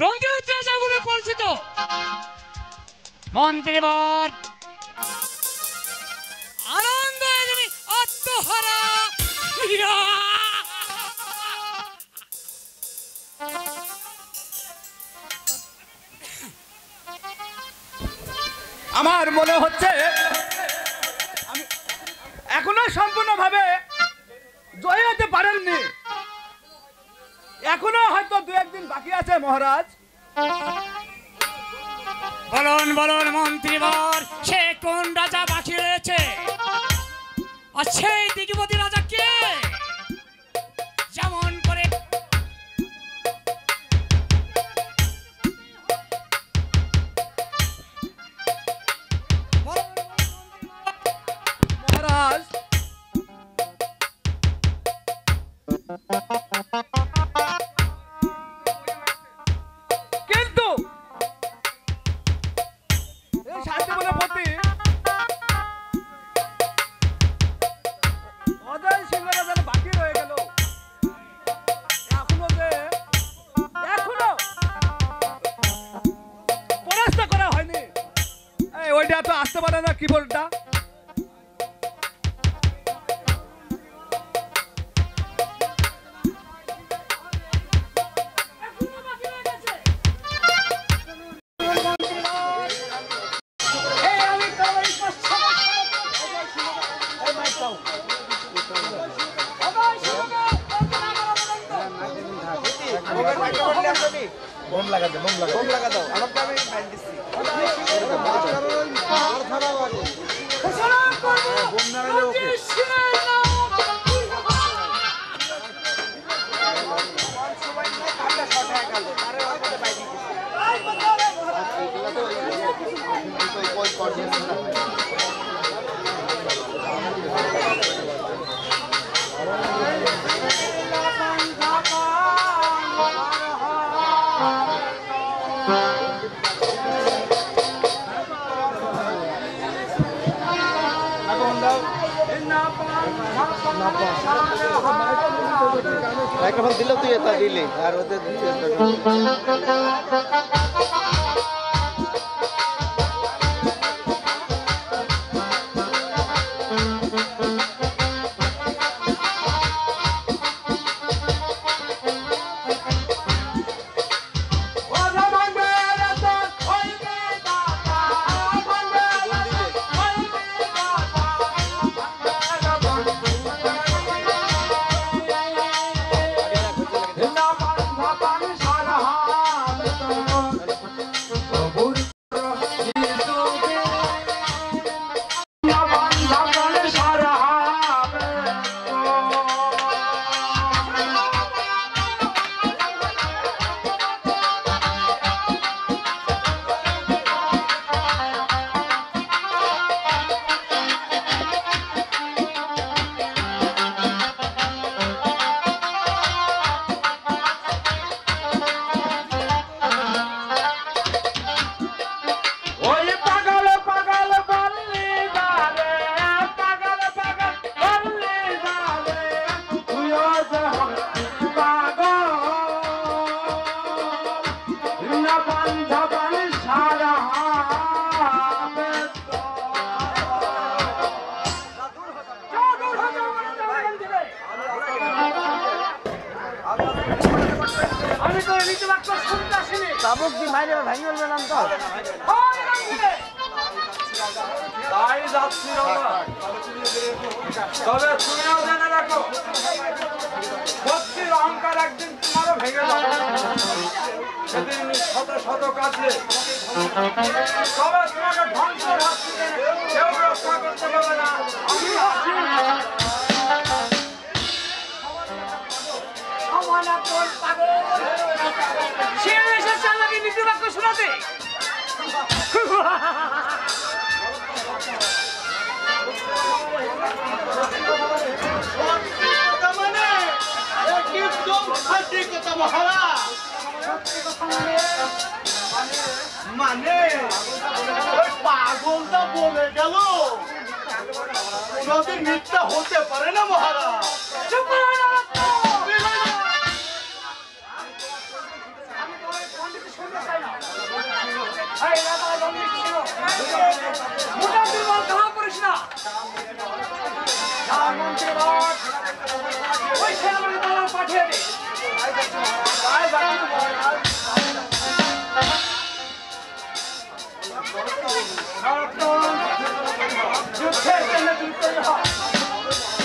রঙ্গিত রাজা বলে পরিচিত মন্ত্রীবর আনন্দ আত্মহারা আমার মনে হচ্ছে আমি এখনো সম্পূর্ণভাবে জয় হতে পারেননি, এখনো হয়তো দু একদিন বাকি আছে মহারাজ। বলুন বলুন মন্ত্রীবর, সে কোন রাজা বাকি রয়েছে আর সেই দিগবতী রাজা কে? যেমন করে মহারাজ কিন্তু শান্তিবনপতি অজয় সিংহরা যেন বাকি রয়ে গেল, এখনো পরাস্ত করা হয়নি। ওইটা তো আসতে পারে না কি বলটা। বোম লাগা দাও আমাকে আমি ব্যান্ড দিচ্ছি বোম নাগালে ওকে মাইক্রোফোন দিলেও তুই এটা দিলি আর ওদের চাবুক দি মাইরে ভাঙি বলবে নাম তো তাই যাচ্ছি তবে তুমিও জেনে রাখো সত্যির অহংকার একদিন তোমারও ভেঙে যাবে সেদিন শত শত কাছে তবে তোমাকে ধ্বংস কেউ রক্ষা করতে পারবে না। আমি আছি শোনাতে মানে পাগলটা বলে গেল কোনদিন মিথ্যা হতে পারে না মহারাজ। এই রাজা বন্দিশ ছিল মোটা দুর্বল কাহা করিস না মন্ত্রী বট ওই সেনাপতি দালাল পাঠিয়ে দে যুদ্ধের জন্য যুদ্ধই হয়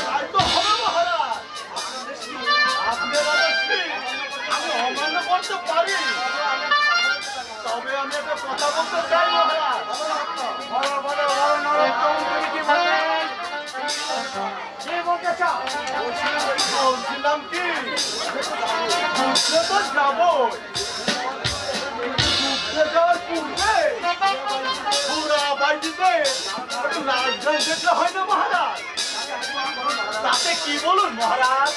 তাই তো হবে মহারাজ আপনার আদেশকে আমি অমান্য করতে পারি তবে আমি একটা কথা বলতে চাই মহারাজ বলো বলো বলো নরোত্তম তুমি কি বলবেন কি বলতে চাও বলছিলাম কি যুদ্ধে তো যাবই যুদ্ধে যাওয়ার পূর্বে পুরা বাড়িতে একটু নাচ গান দেখলে হয় না মহারাজ তাতে কি বলুন মহারাজ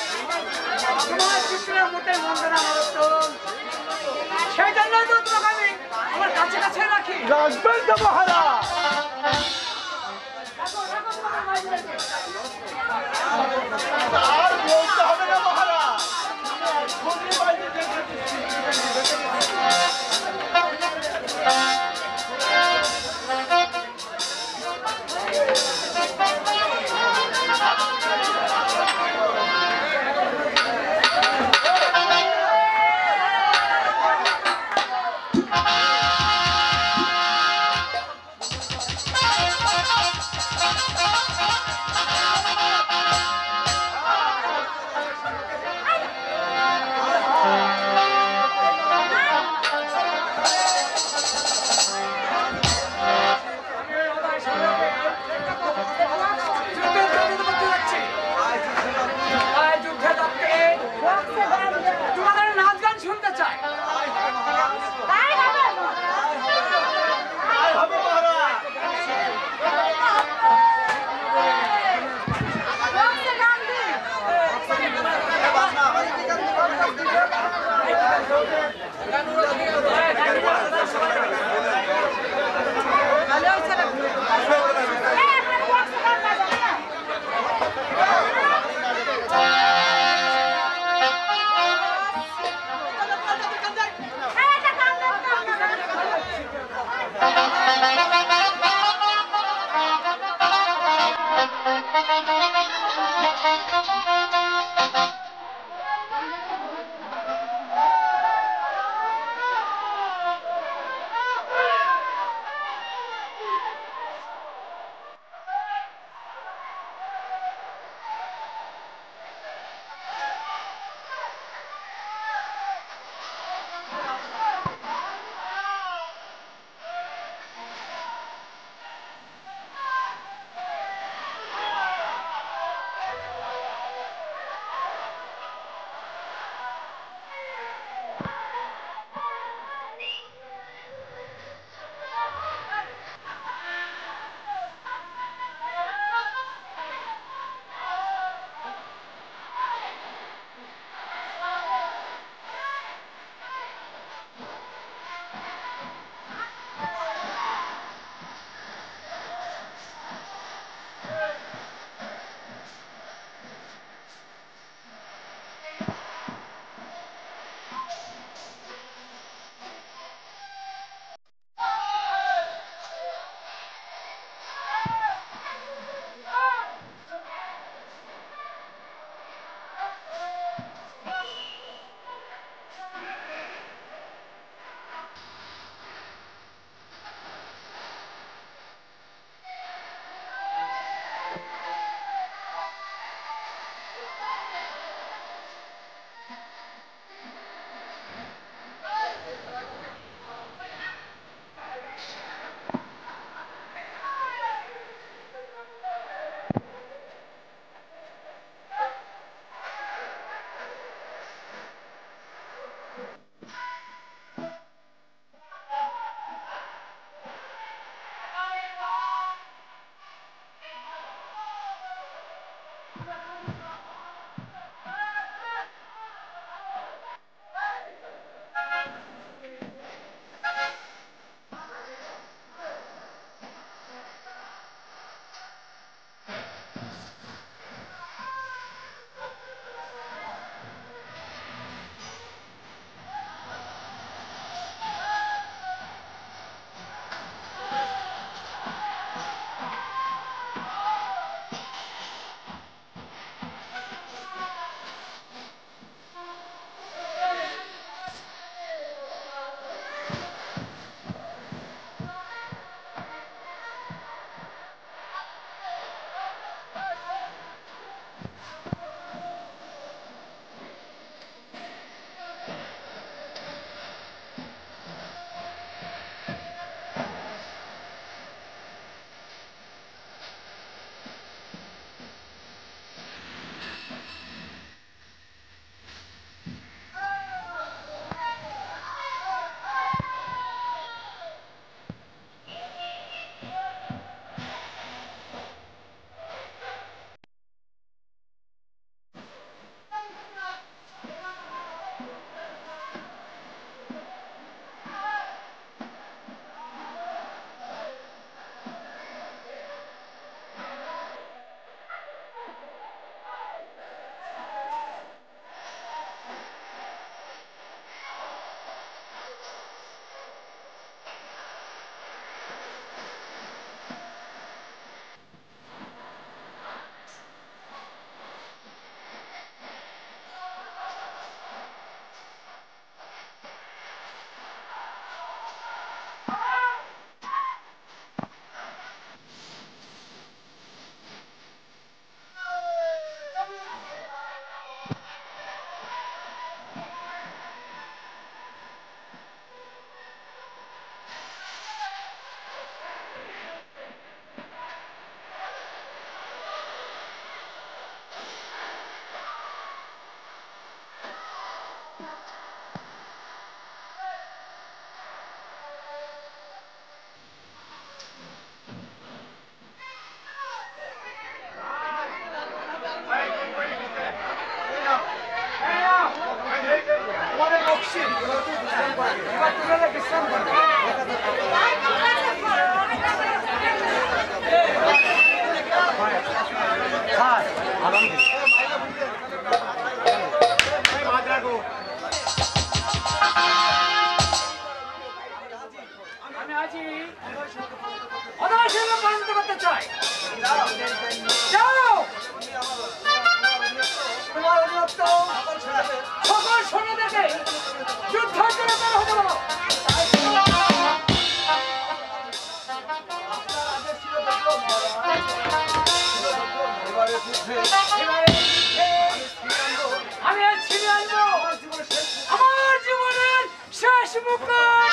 তোমার চিত্রের মোটে মন্দ না নরোত্তম সেই জন্যই তো তোমাকে আমি আমার কাছে কাছে রাখি রাখবেন তো মহারাজ আর বলতে হবে না মহারাজ এখনই বাড়িতে দেখে দিচ্ছি। তোমাদের নাচ গান শুনতে চাই আর হবে মহারাজ আমি আছি অনায়াসে পরিণত করতে চাই। যাও তোমার অনুরক্ত সকল সৈন্যদেরকে যুদ্ধের জন্য বের হতে বলো। আমি ছিনিয়ে আনবো আমার জীবনের শেষ মুকুট।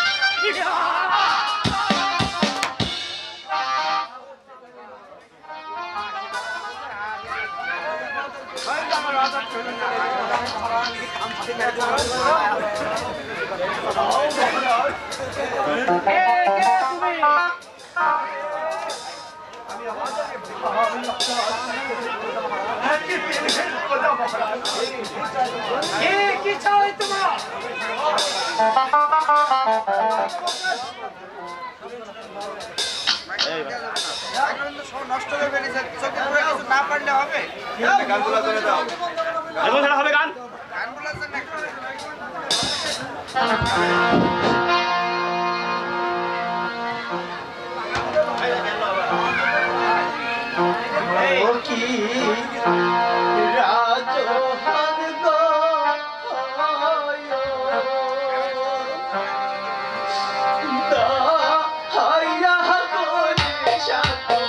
কি চাও তোমার? নষ্ট করবে না পারলে হবে গানগুলো করে দাও হবে গান গানগুলো কি রাজহান গো হাইয়া করে সাথে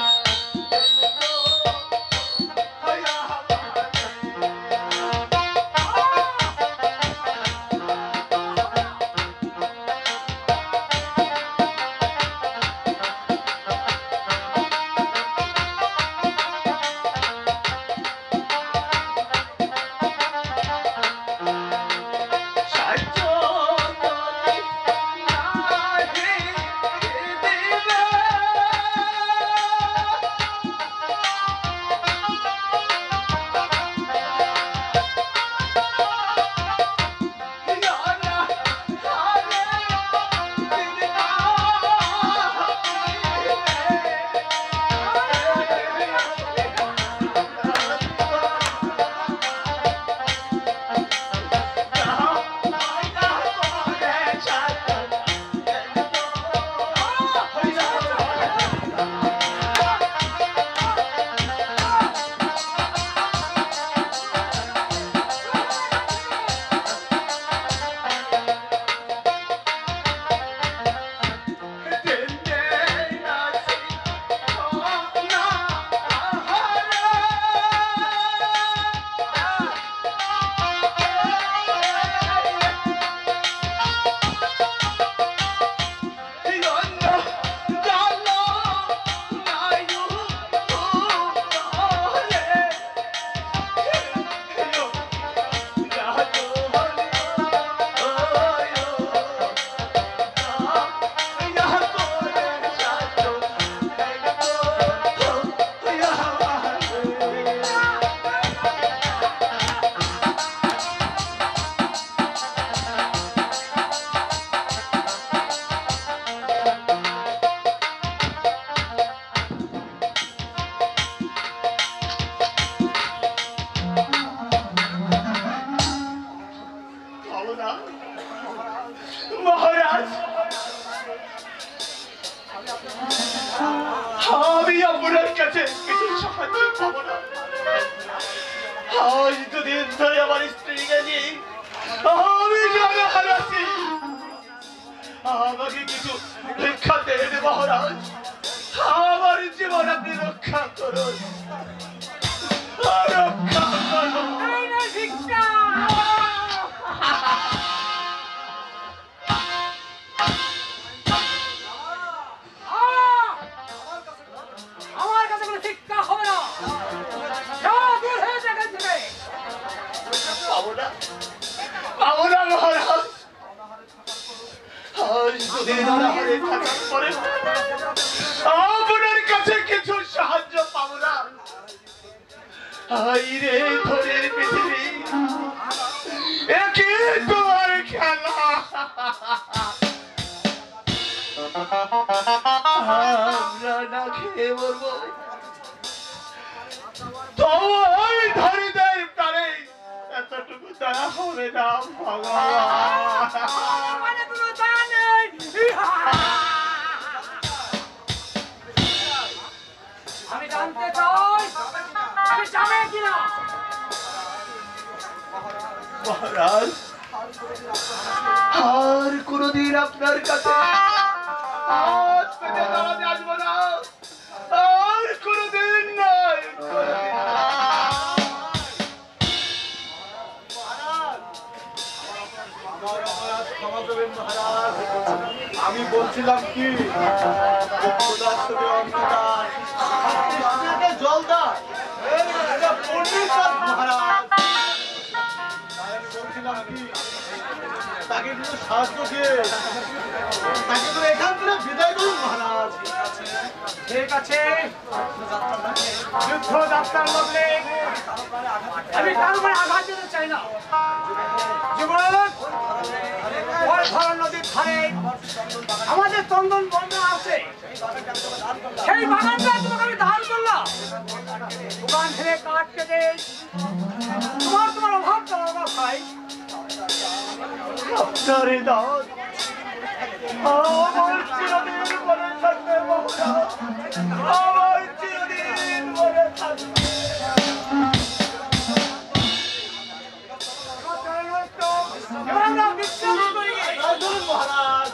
মহারাজ আমি আপনার কাছে কিছু সাহায্য পাবো না। আজ দুদিন ধরে আমার স্ত্রীকে নিয়ে আমি জানা হারাচ্ছি। আমাকে কিছু ভিক্ষা দেন মহারাজ, আমার জীবন আপনি রক্ষা করুন, রক্ষা করুন। আমার কাছে কোনো শিক্ষা হবে না। দূর হয়ে যাবেন থেকে। পাবো না মহারাজ। আজ দুদিন অনাহারে থাকার পরে আপনার কাছে কিছু সাহায্য পাবো না। আইরে ধরের পৃথিবী, একে তোমার খেলা। মরবো তবু ওই ধনীদের প্রাণে এতটুকু দয়া হবে না ভগবান। মানে কোনো দয়া নেই। আমি জানতে চাই আমি যাবে কিনা। মহারাজ আর কোনদিন আপনার কাছে হাত পেতে দাঁড়াতে আসবো না, আর কোনদিন নয়, কোনদিন না। আমি বলছিলাম কি জলদার মহারাজ, বলছিলাম কি তাকে একটু সাহায্য দিয়ে তাকে তো এখান থেকে বিদায় করুন মহারাজ। ঠিক আছে, যুদ্ধ যাত্রার বদলে আমি কারো উপরে আঘাত দিতে চাই না। জীবন ধরা নদীর ধারে আমাদের চন্দন বন আছে, সেই বাগানটা তোমাকে আমি দান করলাম। দোকান থেকে কাঠ কেটে তোমার অভাব চালাবো ভাই। আপনার এই দান আমার চিরদিন মনে থাকবে মহারাজ, আমার চিরদিন মনে থাকবে। আমরা বিশ্বাস করি মহারাজ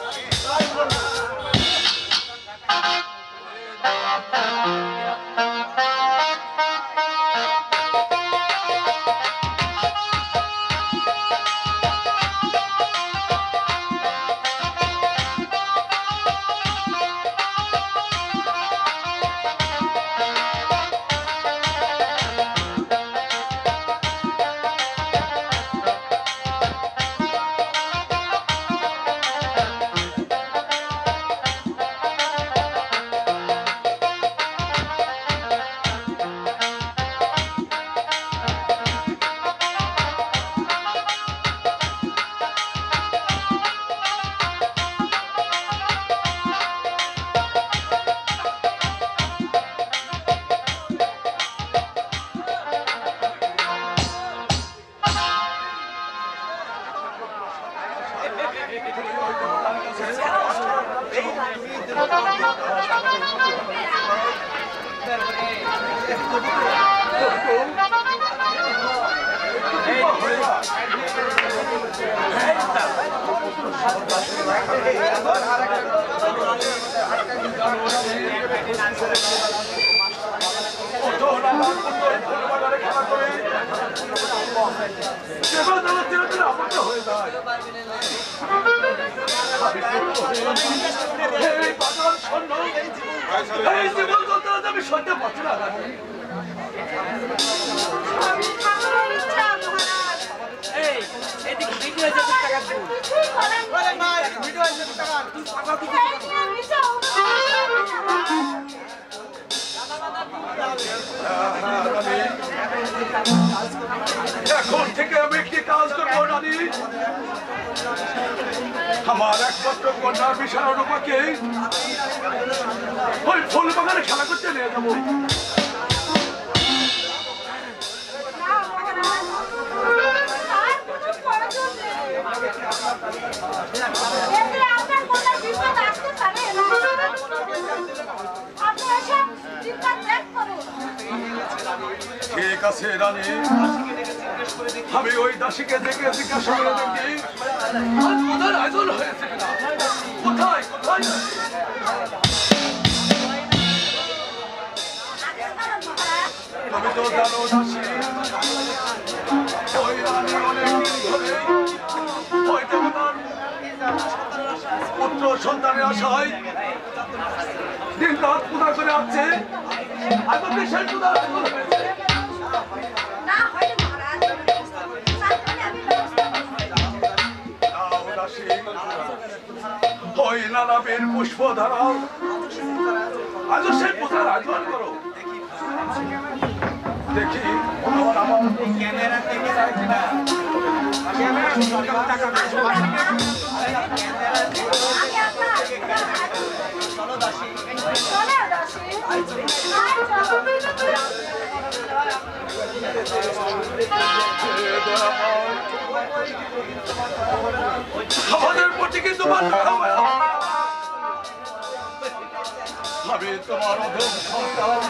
আমি সত্যি পাচ্ছি না। এখন থেকে আমি একটি কাজ করবো রানী, আমার একমাত্র কন্যার বিশাল রূপাকে ওই ফুল বাগানে খেলা করতে নিয়ে যাবো। ঠিক আছে রানী, আমি ওই দাসীকে দেখে জিজ্ঞাসা করে দেখি কোথায় আয়োজন হয়েছে কিনা, কোথায় কোথায়। তুমি তো জানো দাসী, ওই রানী অনেকদিন ধরে ওই দেবতার পুত্র সন্তানের আশায় দিন রাত পূজা করে আসছে। আজকে সেই পূজা আয়োজন হয়েছে। ওই নানাবের পুষ্প ধারা আজ সেই পূজার আয়োজন করো। দেখি আমার ক্যামেরা থেকে চলো দাসী আমাদের প্রতি কিন্তু মানতে হবে। আমি তোমার অধম সন্তান,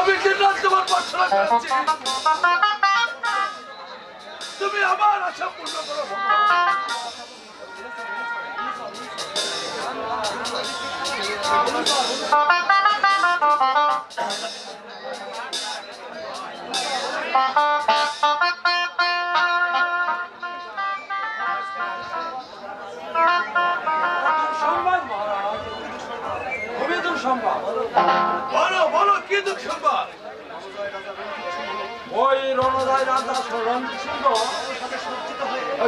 আমি কিন্তু তোমার পছন্দ করছি। তুমি আমার আশা পূর্ণ করো। বলো বলো কি দুঃখ সংবাদ? ওই রণজয় রাজা রঞ্জিত সিংহ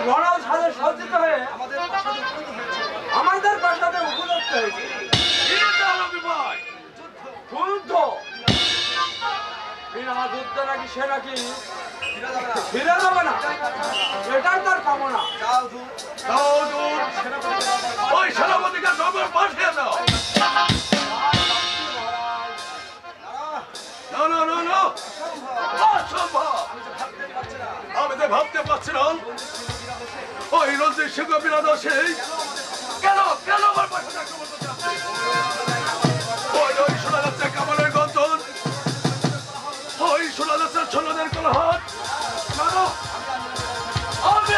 রণজ সাজে সজ্জিত হয়ে আমাদের প্রাসাদে উপযুক্ত হয়েছে। যুদ্ধ বিনা যুদ্ধে নাকি সে নাকি ফিরে যাবে না, এটাই তার কামনা। ওই সেনাপতিকে সবার পাঠিয়ে দাও। আমি তো ভাবতে পারছি না ওই রঞ্জিত সিংহ বিরাদসী কেন কেন আমার পাশে আক্রমণ করতে আসছে। ওই শোনা যাচ্ছে কামানের গর্জন, ওই শোনা যাচ্ছে ছোলদের কোলাহল। আমি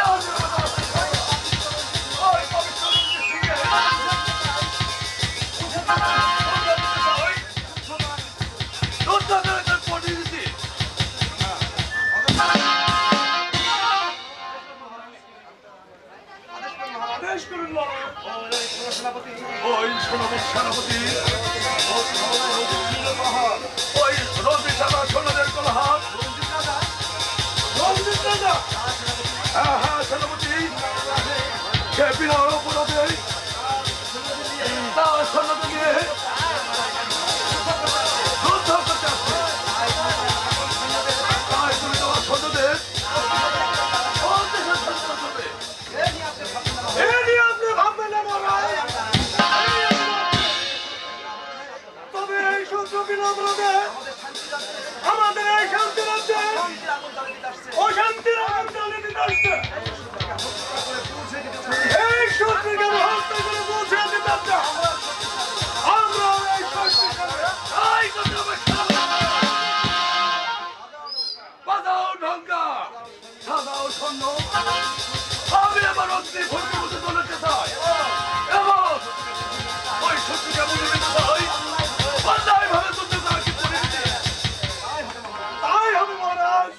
ওই পবিত্র রঞ্জিত সিংহের ওই সেনাপতি ওই রঞ্জিত রাজা ছোলদের কোলাহল। হ্যাঁ হ্যাঁ সেনাপতি সে বিনা অপরাধে তার সৈন্য নিয়ে যুদ্ধ করতে আসছে। তাই তুমি তোমার সৈন্যদের আমাদের এই শান্তি রাজ্যে অশান্তির আগুন জ্বালিয়ে দিতে আসছে। এই শত্রুকে হত্যা করে পৌঁছে দিতে আসছে। আমরা এই বাজাও ঢঙ্কা সাজাও সৈন্য। আমি আমার অগ্নি ভর্তি মধ্যে চলেতে চাই এবং ওই শত্রুকে বুঝে দিতে চাই। অন্যায় ভাবে যুদ্ধ করা কি পরিণতি? তাই হবে মহারাজ।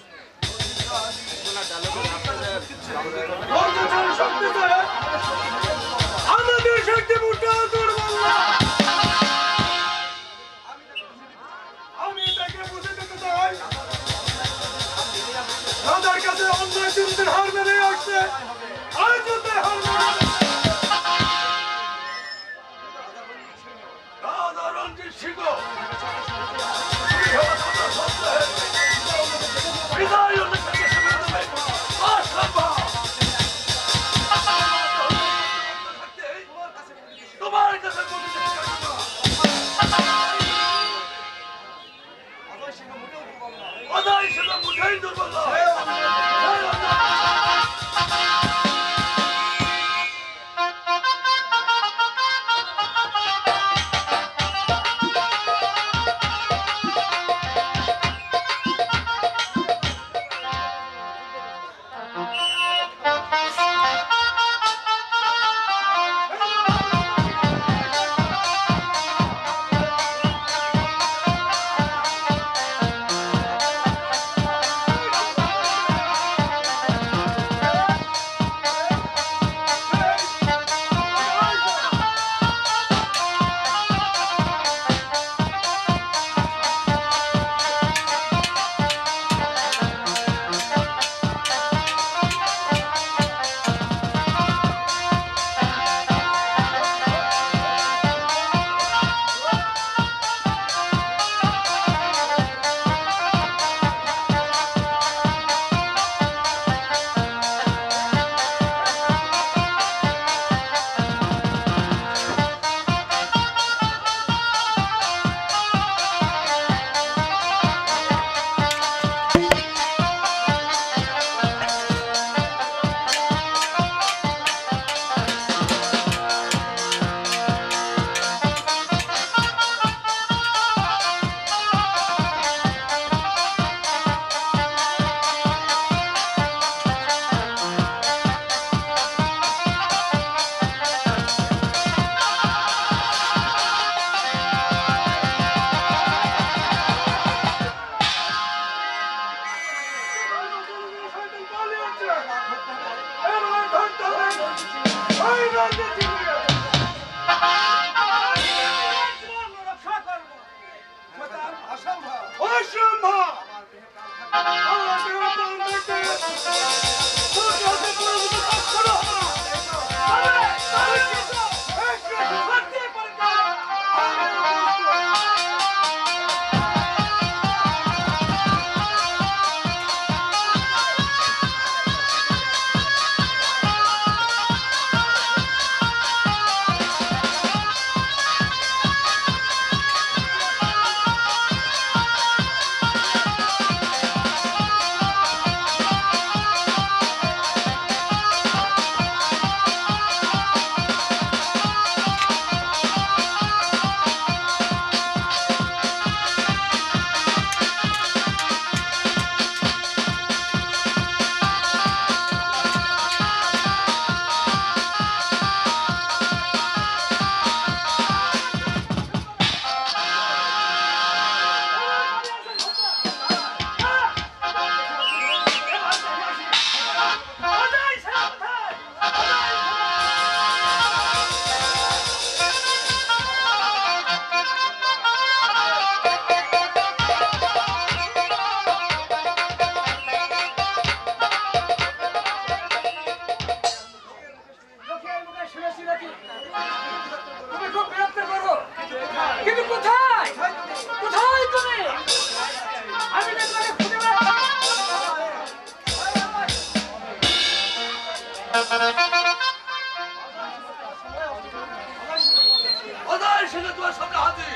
অদায় সেটা তোমার সামনে হাজির।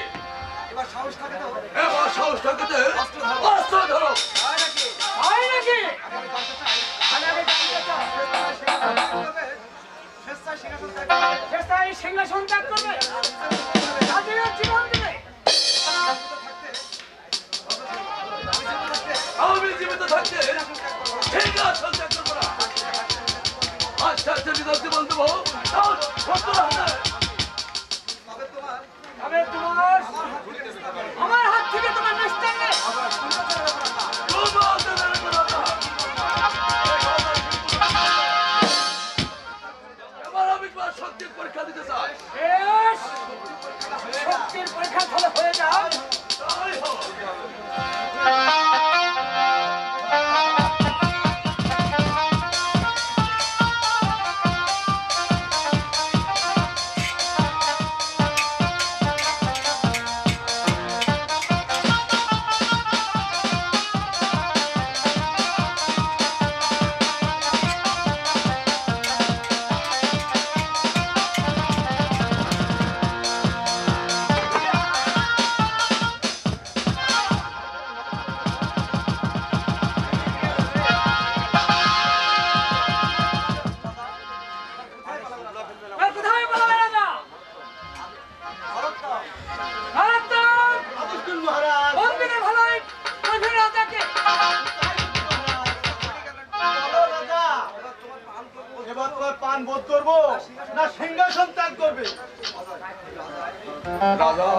এবার সাহস থাকে তো? এবার সাহস থাকতে অস্ত্র ধরো। হয় নাকি? আমি আগে জানতে চাই। শেষটায় সিংহাসন ত্যাগ করবে, স্বাধীন জীবন দেবে। আমি জীবিত থাকতে সিংহাসন ত্যাগ করবো না। আস্তে আস্তে জীবন জীবন দেবো। তবে তোমার আমার হাত থেকে তোমার নিস্তার নেই। এবার আমি তোমার শক্তির পরীক্ষা দিতে চাই। বেশ, শক্তির পরীক্ষা ফলে হয়ে যাও। তাই হোক। কোথায় পালাবে রাজা? বন্দিকে ভালোই প্রভৃতি রাজাকে এবার তোমার পান বোধ করবো না সিংহাসন ত্যাগ করবে? রাজা,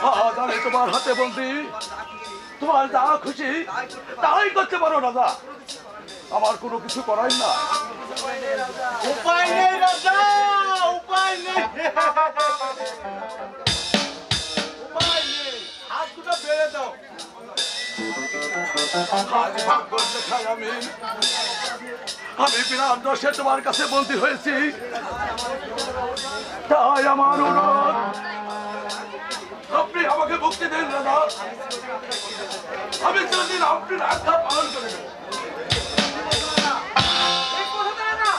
আজ আমি তোমার হাতে বন্দি। তোমার যা খুশি তাই করতে পারো রাজা। আমার কোনো কিছু করাই না। উপায় নেই রাজা, উপায় নেই, উপায় নেই। হাত দুটো বেড়ে দাও। আজ ভাগ্য দেখাই আমি বিরাট দোষে তোমার কাছে বন্দী হয়েছি। তাই আমার অনুরোধ, আপনি আমাকে মুক্তি দেন রাজা। আমি চিরদিন আপনার আজ্ঞা পালন করে দেব। এই কথা না।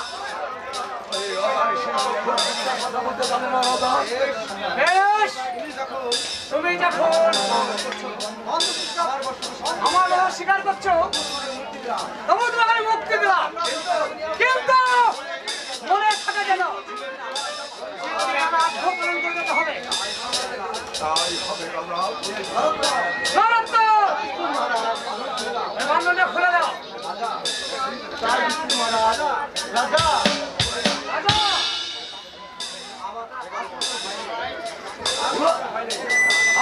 কথা বলতে জানে না রাজা। বেশ, তুমি যখন আমার কথা স্বীকার করছো, তবু তোমাকে আমি মুক্তি দিলাম। কিন্তু মনে থাকে যেন আমার আগ্রহ পূরণ করে দিতে হবে। তাই হবে রাজা। নরত্ব, বান্ধবটা খুলে দাও। রাজা, রাজা,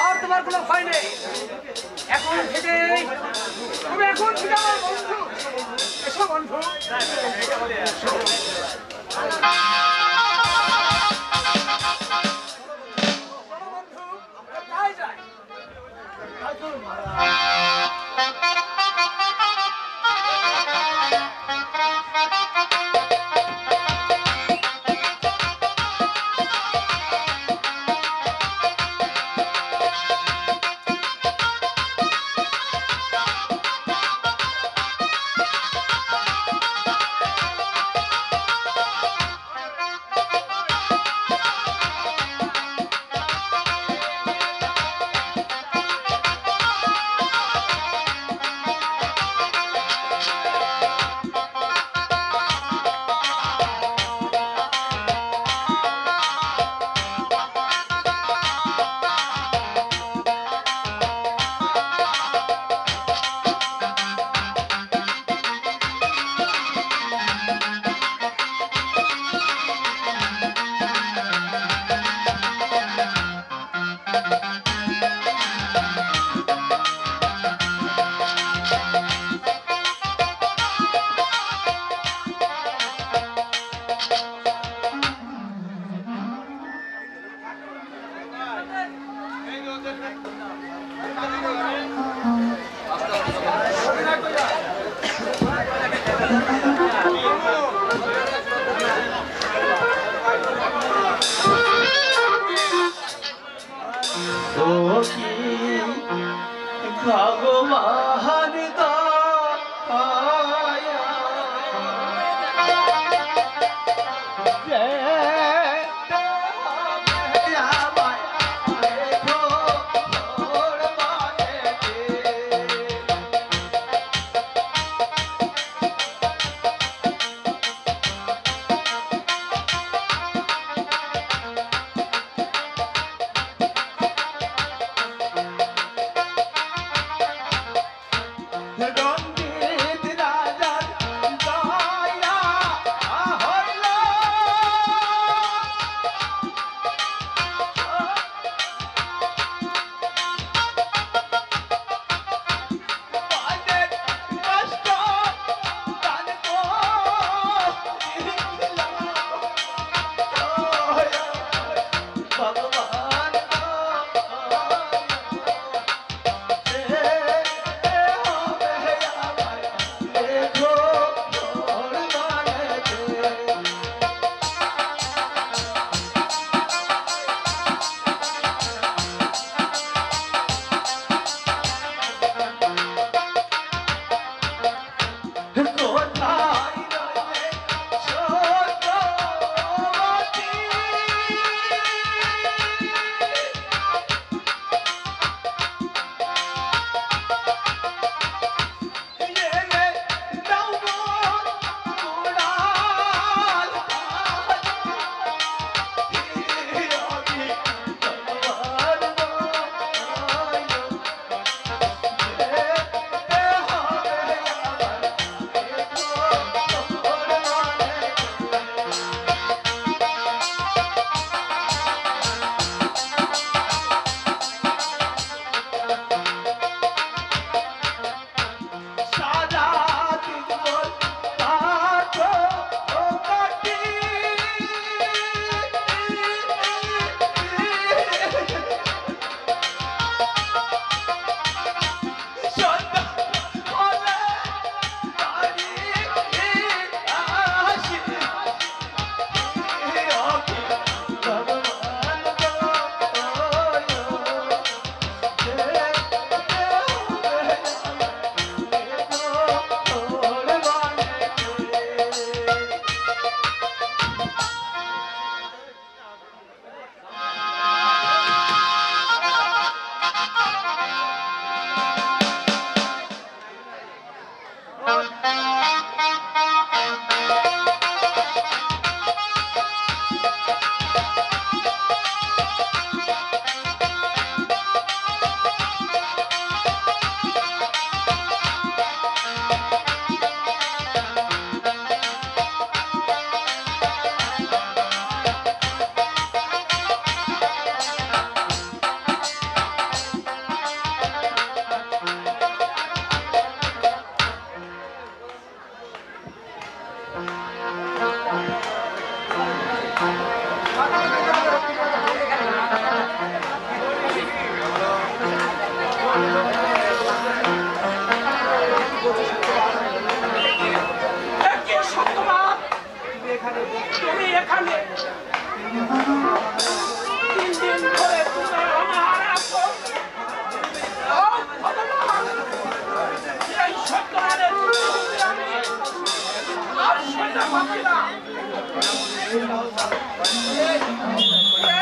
আর তোমার কোনো ভয় নেই। এখন থেকে তুমি এখন থেকে আমার বন্ধু। এসো বন্ধু। বন্ধু, আমরা কোথায় যাই?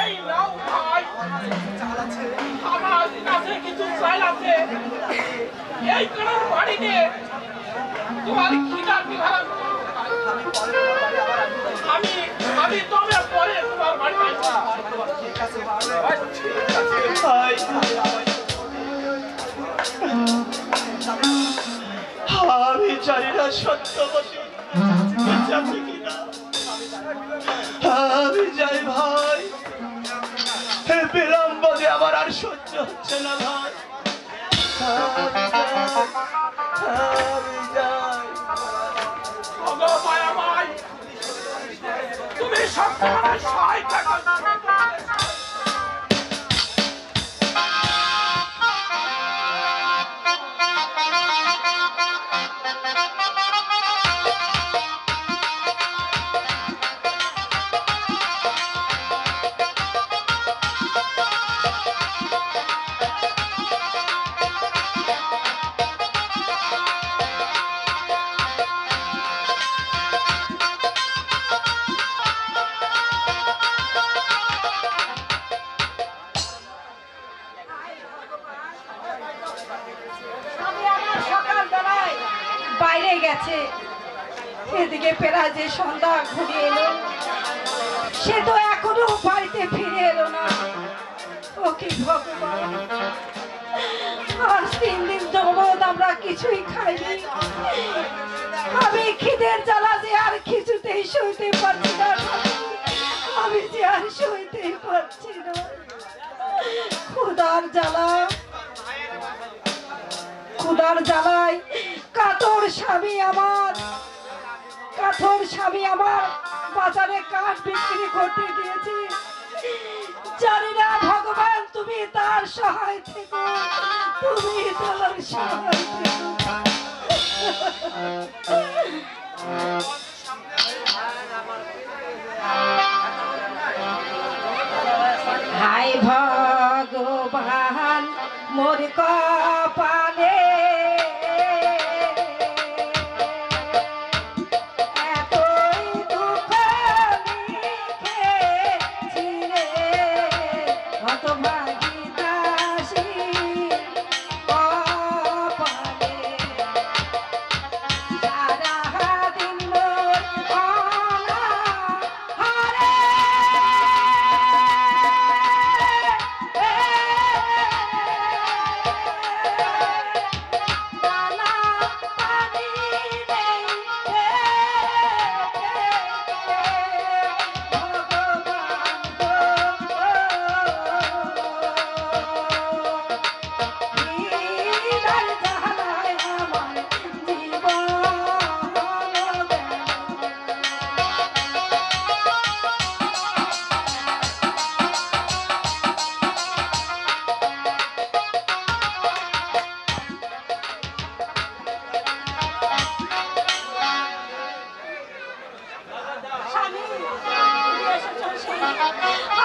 এই নাও ভাই, আমার কাছে কিছু চাল আছে, এই করার বাড়িতে তোমার খিদা নিবারণ আমি তবে পরে তোমার বাড়িতে আমি জানি না সত্যবতী আছে কিনা, আমি যাই ভাই, বিলম্ব যে আমার আর সহ্য হচ্ছে না ভাই, আমি যাই। তুমি সবসময় সহায় থাকো। বাইরে গেছে, এদিকে পেরা যে সন্ধ্যা ঘুরিয়ে এলো, সে তো এখনো বাড়িতে ফিরে এলো না। ও কি ভগবান, আর 3 দিন যাবৎ আমরা কিছুই খাইনি। আমি খিদের জ্বালা যে আর কিছুতেই সইতে পারছি না, আমি যে আর সইতেই পারছি না। ক্ষুধার জ্বালা, ক্ষুধার জ্বালায় কাতর স্বামী আমার বাজারে কাঠ বিক্রি করতে গিয়েছে। জানি না ভগবান তুমি তার সহায় থেকো, তুমি তার সহায় থেকো। হায় ভগবান মোর কপালে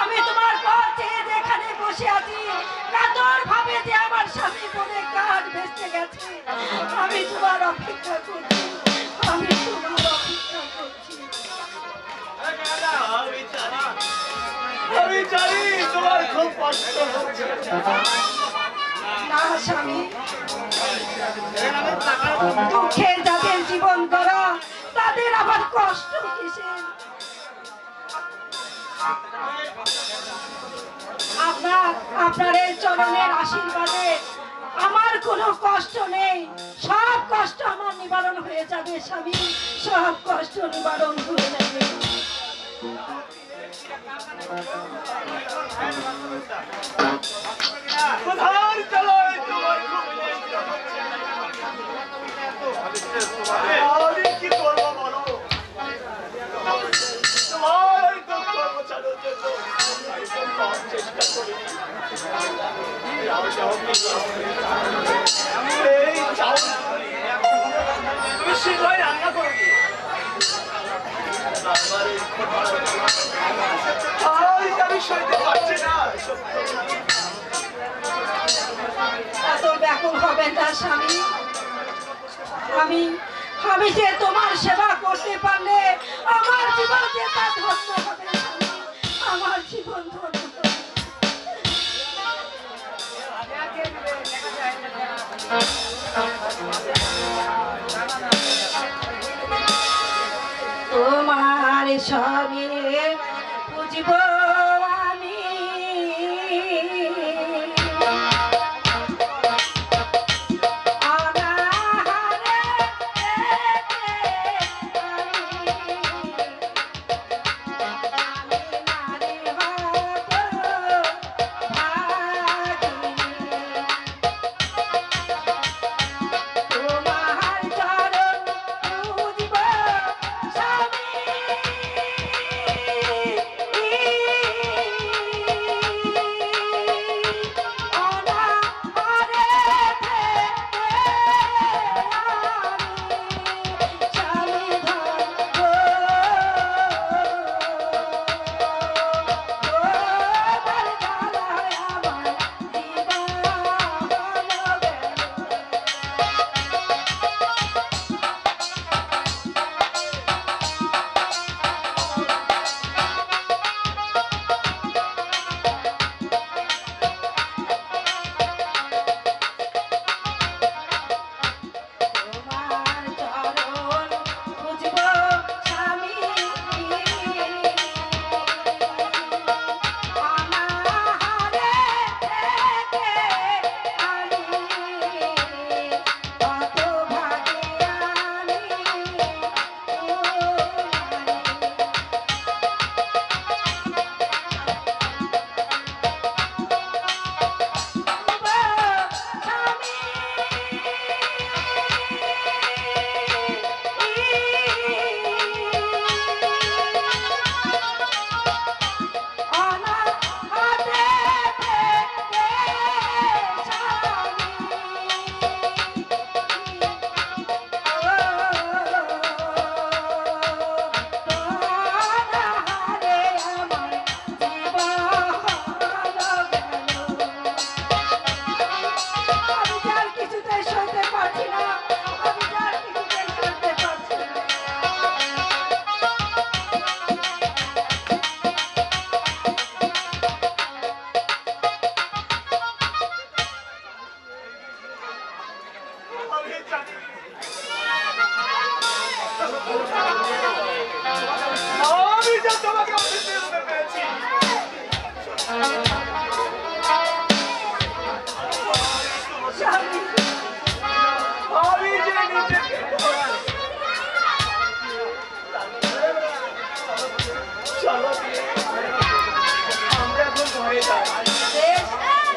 আমি তোমার পর চেয়ে যেখানে বসে আছি, কাতর ভাবে যে আমার স্বামী বলে কাঠ বেঁচে গেছে, আমি তোমার অপেক্ষা করছি, আমি তোমার অপেক্ষা করছি। আমি জানি তোমার খুব কষ্ট হচ্ছে। না স্বামী, দুঃখের যাদের জীবন করা তাদের আবার কষ্ট কিসের? আপনার এই চরণের আশীর্বাদে আমার কোনো কষ্ট নেই, সব কষ্ট আমার নিবারণ হয়ে যাবে স্বামী, সব কষ্ট নিবারণ হয়ে যাবে। কোথায় চলো, তোমার খুব আমি কি করবো বলো, তোমার দুঃখ মোছানোর জন্য চেষ্টা করি। এই চাও তুমি শীঘ্রই রান্না করবে, আমি সইতে পারছি না। এত ব্যাকুল হবেন না স্বামী, আমি যে তোমার সেবা করতে পারলে আমার জীবন যে তা ধন্য হবে স্বামী, আমার জীবন ধন্য হবে। তোমার সবে বুঝব আমি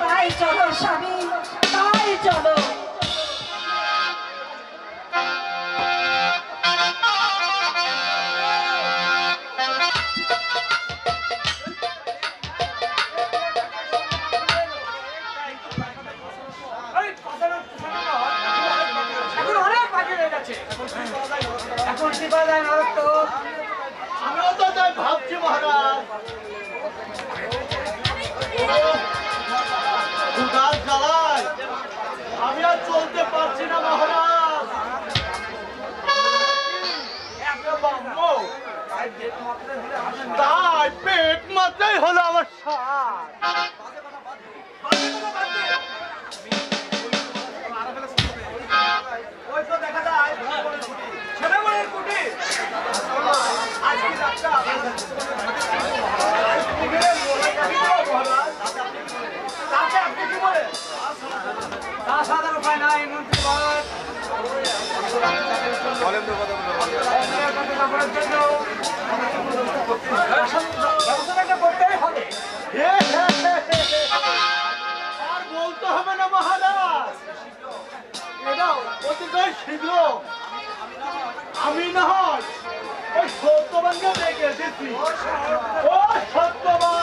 তাই চলো স্বামী, তাই চলো। এখন কি পাওয়া যায় না তো? আমিও তো তাই ভাবছি মহারাজ। গাছ জ্বালায় আমি আর চলতে পারছি না মহারাজ। তাই পেট মাত্রাই হলো আমার সার। ওই তো দেখা যায় ছেলেমেয়ের কুটি আজকে যাত্রা তাতে আপনি কি বলেন? তাছাড়া উপায় নাই মন্ত্রী বল ব্যবস্থাটা করতেই হবে। আর বলতে হবে না মহারাজ, এটা অতিশয় শীঘ্র। আমি না হয় ওই সত্যবানকে দেখে এসেছি। ও সত্যবান,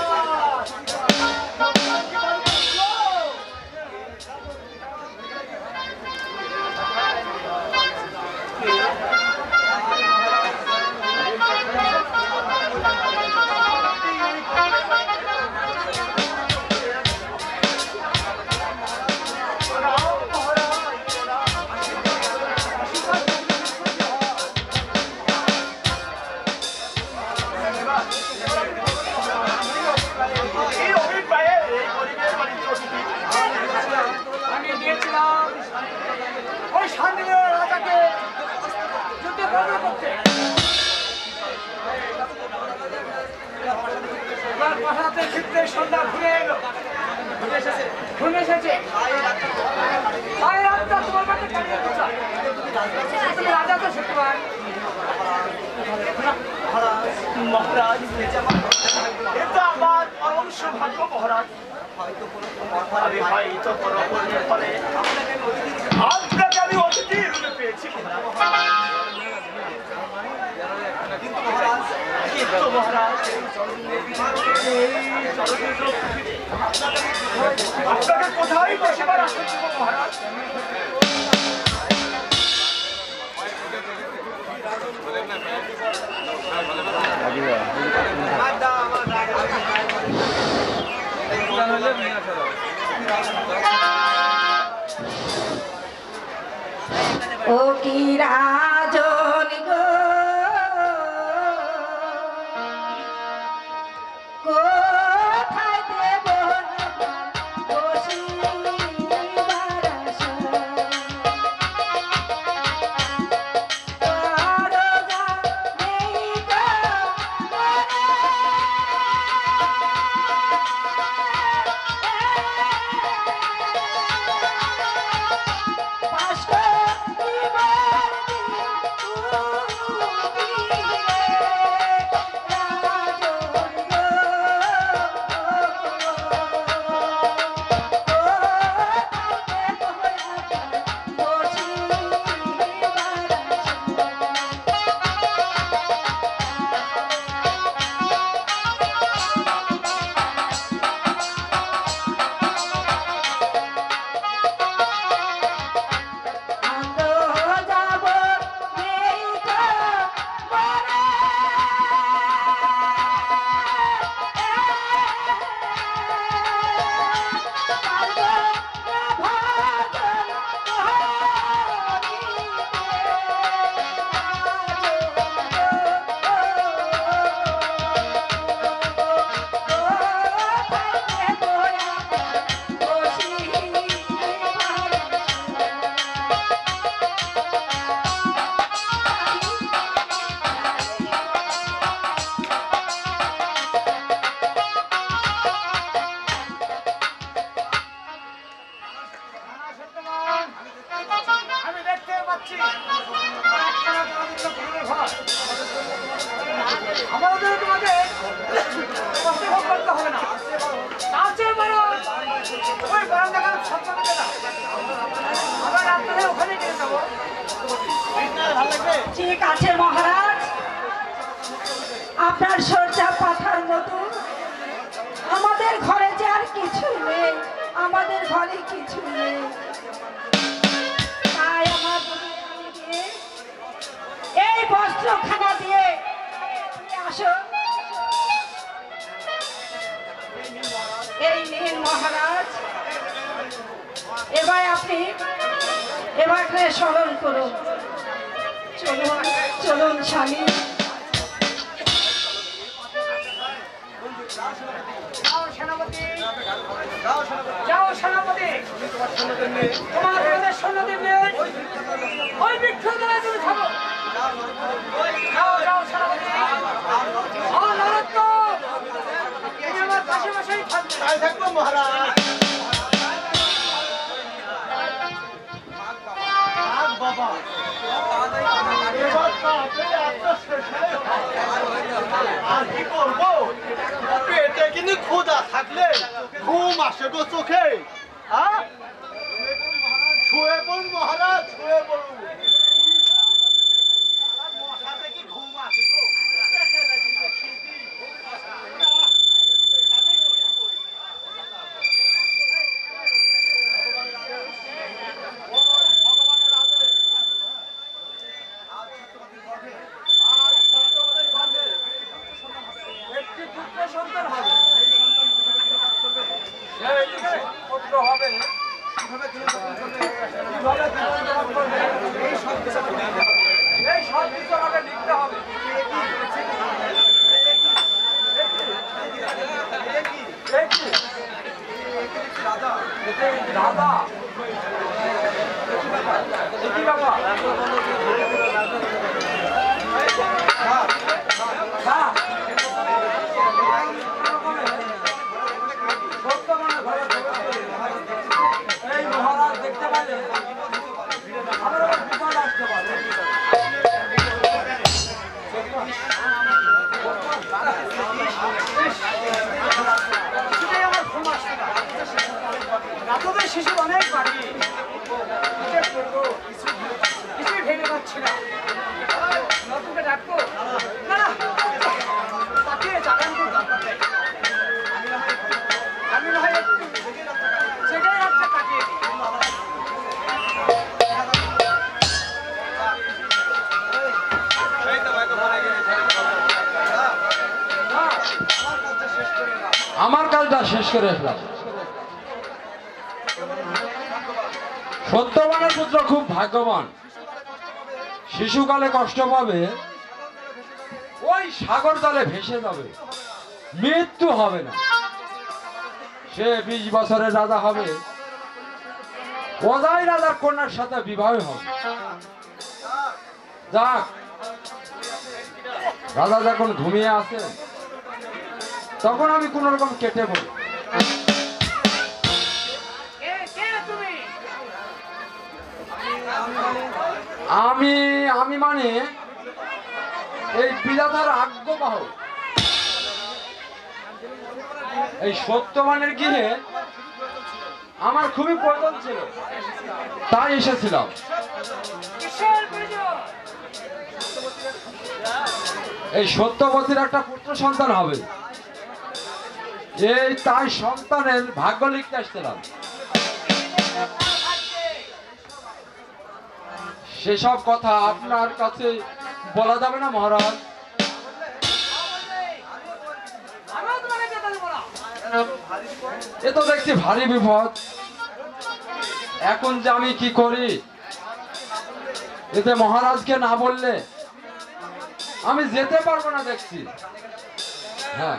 তোমার পাঠাতে ফিরতে সন্ধ্যা ঘুরে এলো, ঘুরে এসেছে। সাড়ে রাতটা তোমার কাছে কাটিয়ে দিচ্ছা। তুমি রাজা তো সত্যবান। মহারাজ এটা আমার পরম সৌভাগ্য মহারাজ। আমি হয়তো পরমের ফলে আপনাকে আমি অতিথি রূপে পেয়েছি কিন্তু মহারাজ আপনাকে কোথায় বসেবার আসন দেব মহারাজ? ও কি রাজন গো, কোথায় দেব বসিবার আসন? দরজা নেই গো আমি দেখতে পাচ্ছি আমাদের তোমাদের কষ্ট ভোগ করতে হবে না। তার চেয়ে বড় ওই বারান্দাখানে ছত্র পেতে না, আমরা রাত্রে ওখানে নিয়ে যাবো। ঠিক আছে মহারাজ, আপনার শয্যা পাঠার মতো আমাদের ঘরে যে আর কিছু নেই, আমাদের ঘরে কিছু নেই। তাই আমার বধূকে দিয়ে এই বস্ত্রখানা দিয়ে আসো। এই নিন মহারাজ, এবার আপনি এবারে স্মরণ করুন। চলুন চলুন স্বামী। যাও সেনাপতি, যাও সেনাপতি, তোমার সৈন্যদের নিয়ে ওই বৃক্ষতলায় তুমি থাকো। যাও যাও সেনাপতি, তুমি আমার পাশে পাশেই থাকবে। তাই থাকবো মহারাজ। বাবা এবার তো আপনি আপনার শেষে আর কি করবো? পেটে কিন্তু ক্ষুধা থাকলে ঘুম আসে গো চোখে। শুয়ে পড়ুন মহারাজ, শুয়ে পড়ুন। মশাতে কি ঘুম আসে গো? পেটে লাগিছে খিদি। একটি পুত্র সন্তান হবে, সেই পুত্র হবে কিভাবে এই সব কিছু আমাকে লিখতে হবে। দাদা কি বাবা সেটাই আমার ঘুম আসছে না। রাতদের শিশুর অনেক বাড়ি, কিছুই ভেঙে পাচ্ছি না। নতুনকে ডাকবো না, না তাকে জাগান তো দরকার নেই। আমি না হয় একটু সেটাই রাতটা কাটিয়ে দিই। আমার কাজটা শেষ করে আসলাম। সত্যবানের পুত্র খুব ভাগ্যবান। শিশুকালে কষ্ট পাবে, ওই সাগর জলে ভেসে যাবে, মৃত্যু হবে না। সে 20 বছরের রাজা হবে, অজাই রাজার কন্যার সাথে বিবাহ হবে। যাক, রাজা যখন ঘুমিয়ে আছে তখন আমি কোন রকম কেটে পড়ি। আমি মানে এই বিধাতার আজ্ঞাবহ, এই সত্যবানের গৃহে আমার খুবই প্রয়োজন ছিল, তাই এসেছিলাম। এই সত্যবতীর একটা পুত্র সন্তান হবে, এই তাই সন্তানের ভাগ্য লিখতে আসছিলাম। সেসব কথা আপনার কাছে বলা যাবে না মহারাজ। এ তো দেখছি ভারী বিপদ। এখন যে আমি কি করি, এতে মহারাজকে না বললে আমি যেতে পারবো না দেখছি। হ্যাঁ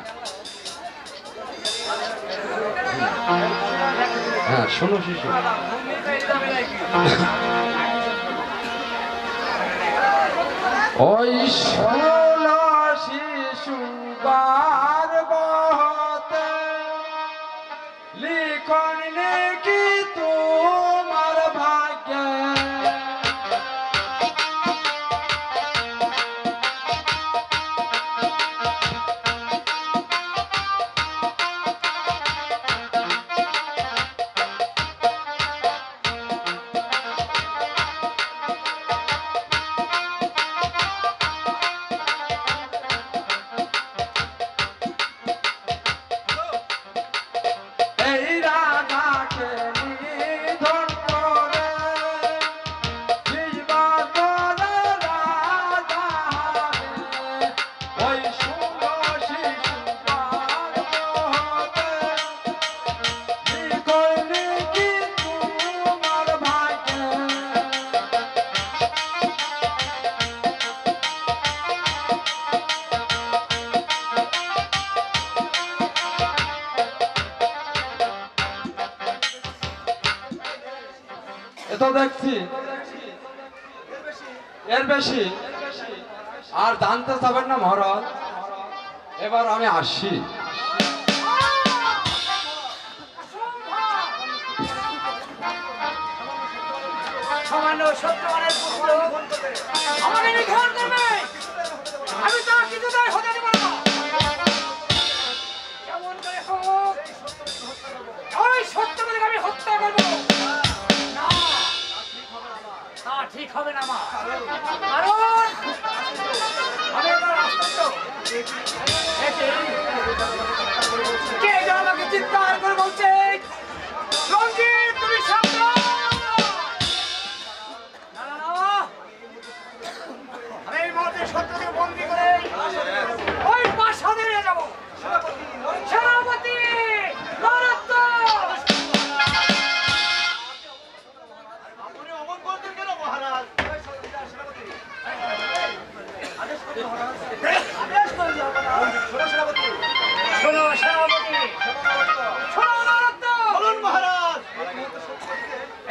হ্যাঁ, শোনো শিশু, ওই ষোলো শিশু বার বহতে লিখন কি তোমার ভাগ্যে, তো দেখছি এর বেশি আর জানতে চাবেন না মহারাজ। এবার আমি আসি। সামান্য সত্যবানের পুত্র আমাকে নিঘাত করবে, আমি তা কিছুতেই হতে দেব না। কেমন করে হোক ওই সত্যবানকে আমি হত্যা করবো না, তা ঠিক হবে না মা। কারণ আমি এবার আশ্চর্য, কে যেন আমাকে চিৎকার করে বলছে, রঞ্জিত তুমি সাবধান। সত্যকে বন্দী করে ওই প্রাসাদে নিয়ে যাবো। সেনাপতি আপনি অমন করতেন কেন মহারাজ? শোনো সেনাপতি, বলুন মহারাজ।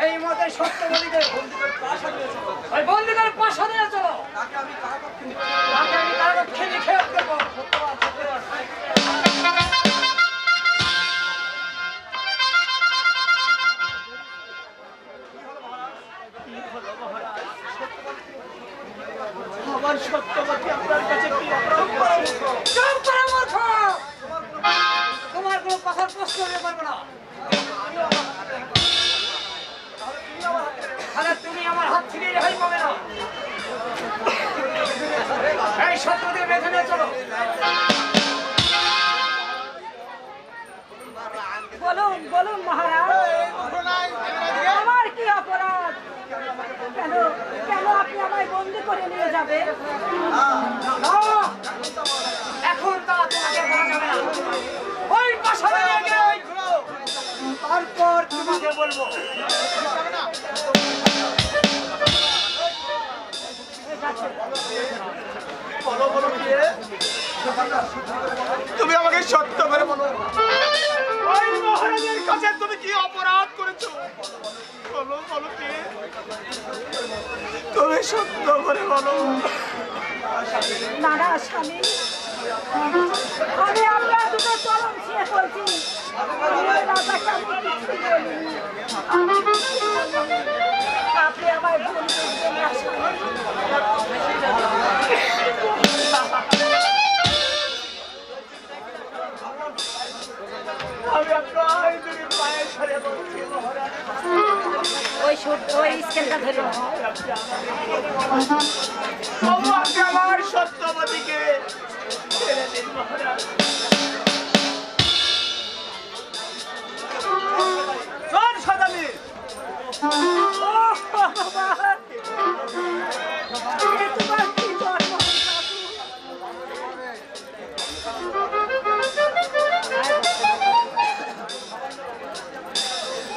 এই মতে সত্যবতীকে ওই বন্দীদের প্রাসাদে নিয়ে চলো। তাকে আমি কারাগারে নিক্ষেপ করবো। আমার সত্যবতী আপনার কাছে কি অপরাধ করেছে? চুপ করো মূর্খ! বলুন বলুন মহারাজ, আমার কি অপরাধ? কেন কেন আপনি আমায় বন্দি করে নিয়ে যাবে? এখন তা তোমাকে বলা যাবে না। ওই পাশানে নিয়ে গিয়ে তারপর তোমাকে বলবো। বলো বলো কি রে? তুমি আমাকে সত্য করে বলো, ওই মহারাজের কাছে তুমি কি অপরাধ করেছো? বলো বলো কি? তুমি সত্য করে বলো। না না স্বামী, আমি আপনার দুটো চরণ ছিঁড়ে বলছি, রাজাকে আমি কিছুই বলিনি। আপনি আমায় ভুল বুঝবেন না স্বামী। আমি আপনার যদি পায়ে সরে বলছি মহারাজ, ওই স্কেলটা ধরে তবু আপনি আমার সত্যবতীকে ছেড়ে দিন মহারাজ। শোন সদামি,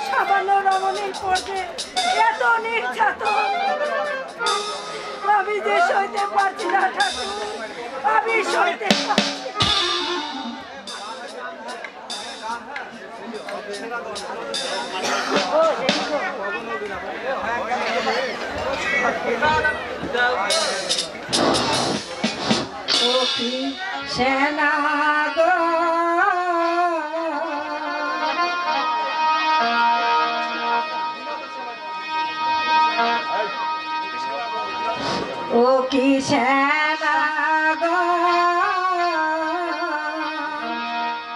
সামান্য রমণীর পড়বে এত নির্যাতন আমি যে সইতে পারছি না ঠাকুর, আমি সইতে পারছি না। সেনা গো ও কি সেনা গো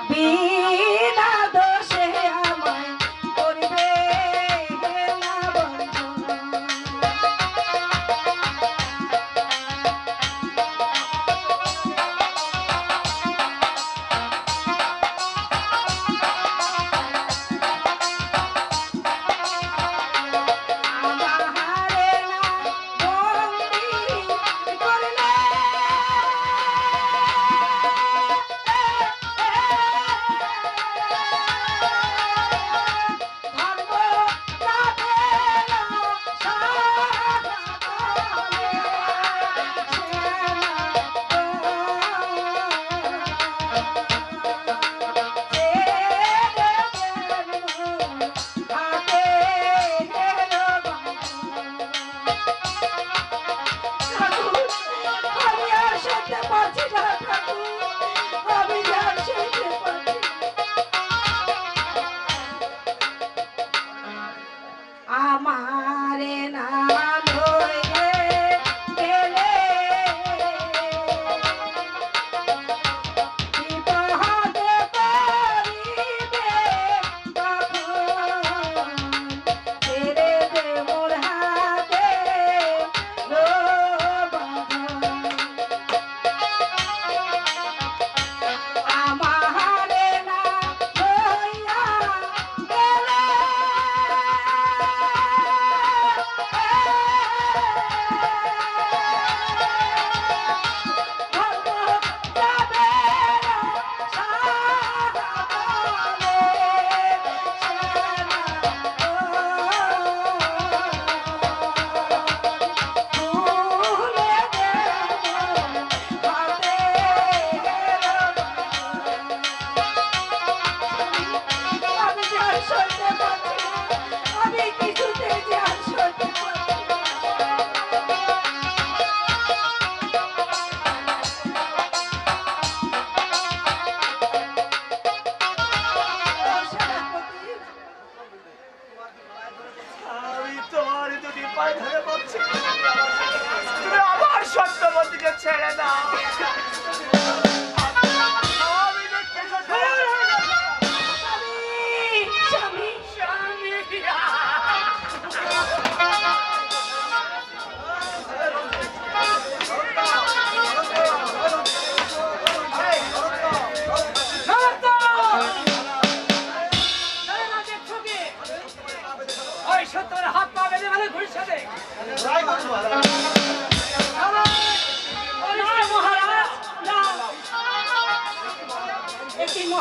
বিনা দোষে আমায় করবে না বঞ্চনা। আমারে না বন্দি করলে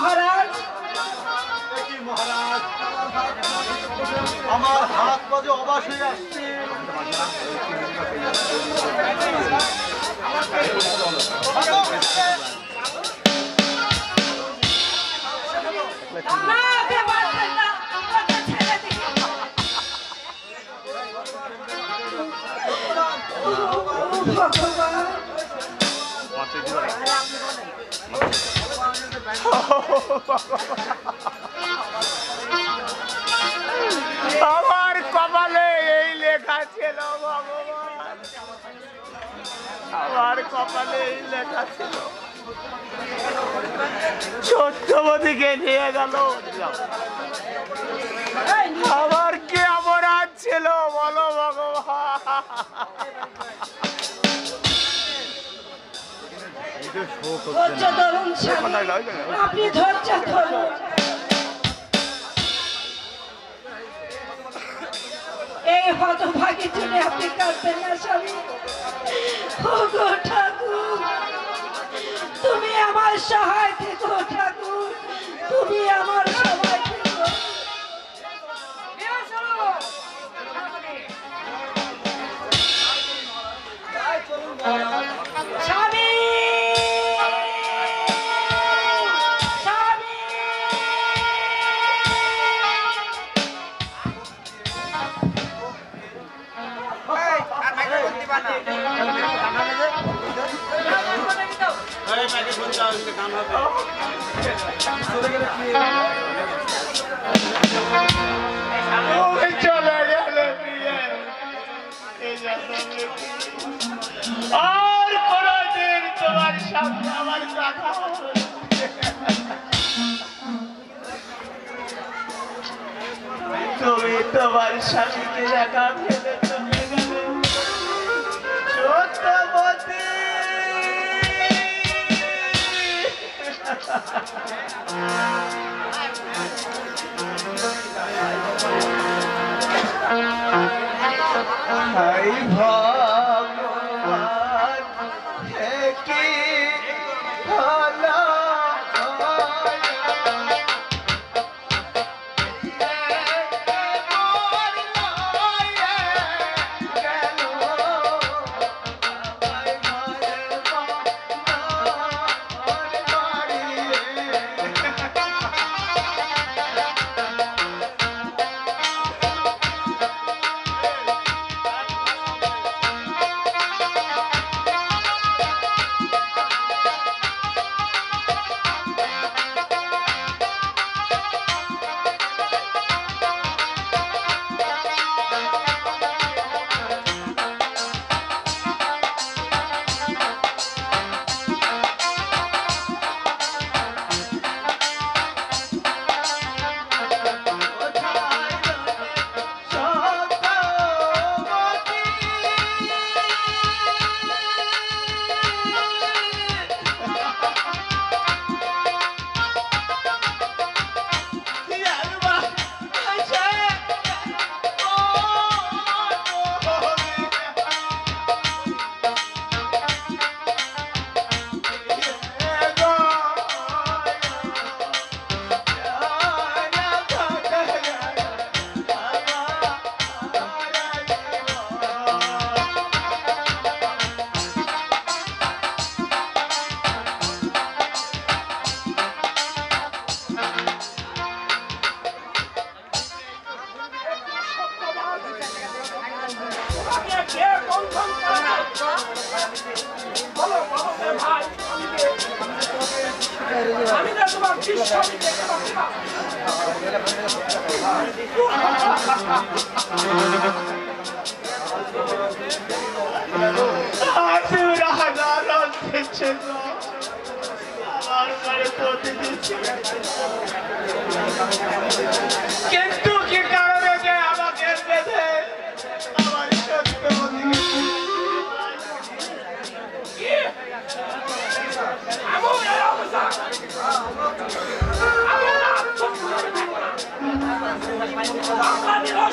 মহারাজ। কি মহারাজ, আমার হাত পাজে অবাস হয়ে আসছে। না, ওকে মারবেন না, ওকে ছেড়ে দিন। ও ভগবান, আমার কপালে এই লেখা ছিল ভগবান, আমার কপালে এই লেখা ছিল। সত্যবতীকে নিয়ে গেল, আমার কি অপরাধ ছিল বলো ভগবান। ধৈর্য ধরুন স্বামী, আপনি ধৈর্য ধরুন। এই হতভাগী জন্য আপনি কাঁদবেন না স্বামী। ওগো ঠাকুর, তুমি আমার সহায় থেকো ঠাকুর, তুমি আমার সহায় থেকো। স্বামী, স্বামী, চলে গেলে আর কোনদিন তোমার সামনে আমার কথা হবে না। তুমি তোমার স্বামীকে একা ফেলে চলে গেলে। সত্যবতী, হাই ভগবান, হে কি হলো আমি না তোমার দৃশ্য আমি দেখতে পাচ্ছি না। কিন্তু কি কারণে যে আমাকে বেঁধে আমার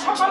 সকল